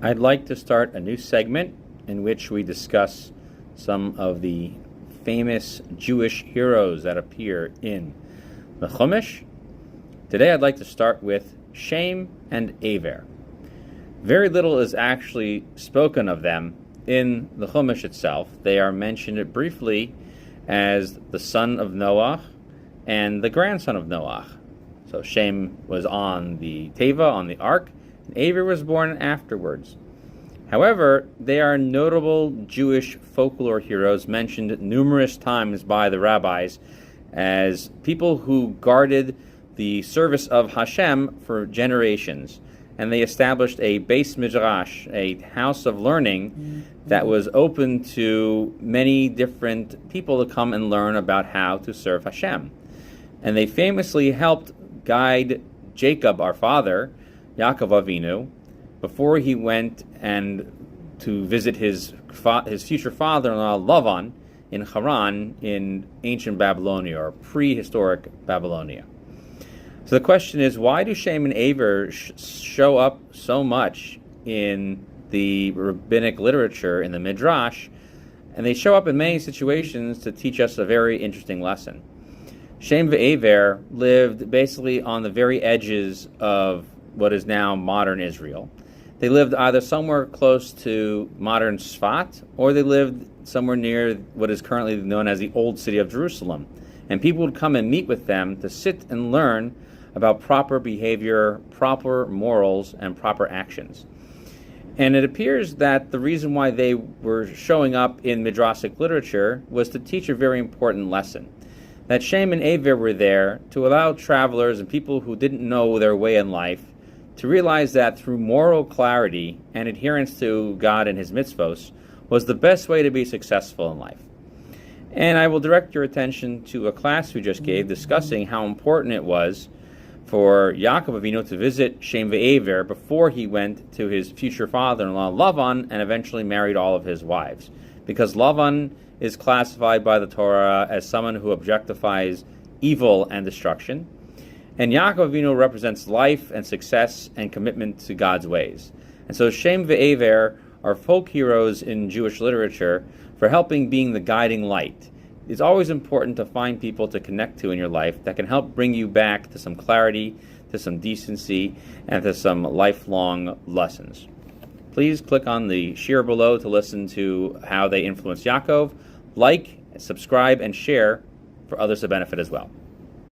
I'd like to start a new segment in which we discuss some of the famous Jewish heroes that appear in the Chumash. Today I'd like to start with Shem and Eber. Very little is actually spoken of them in the Chumash itself. They are mentioned briefly as the son of Noah and the grandson of Noah. So Shem was on the Teva, on the ark, and Eber was born afterwards. However, they are notable Jewish folklore heroes mentioned numerous times by the rabbis as people who guarded the service of Hashem for generations. And they established a Beis Midrash, a house of learning that was open to many different people to come and learn about how to serve Hashem. And they famously helped guide Jacob, our father, Yaakov Avinu, before he went and to visit his future father-in-law Lavan in Haran in ancient Babylonia or prehistoric Babylonia. So the question is, why do Shem and Eber show up so much in the rabbinic literature, in the Midrash? And they show up in many situations to teach us a very interesting lesson. Shem and Eber lived basically on the very edges of what is now modern Israel. They lived either somewhere close to modern Sfat, or they lived somewhere near what is currently known as the Old City of Jerusalem. And people would come and meet with them to sit and learn about proper behavior, proper morals, and proper actions. And it appears that the reason why they were showing up in Midrashic literature was to teach a very important lesson. That Shem and Eber were there to allow travelers and people who didn't know their way in life to realize that through moral clarity and adherence to God and His mitzvos was the best way to be successful in life. And I will direct your attention to a class we just gave discussing how important it was for Yaakov Avinu to visit Shem and Eber before he went to his future father-in-law Lavan and eventually married all of his wives. Because Lavan is classified by the Torah as someone who objectifies evil and destruction. And Yaakov Avinu represents life and success and commitment to God's ways. And so Shem and Eber are folk heroes in Jewish literature for helping being the guiding light. It's always important to find people to connect to in your life that can help bring you back to some clarity, to some decency, and to some lifelong lessons. Please click on the shir below to listen to how they influenced Yaakov. Like, subscribe, and share for others to benefit as well.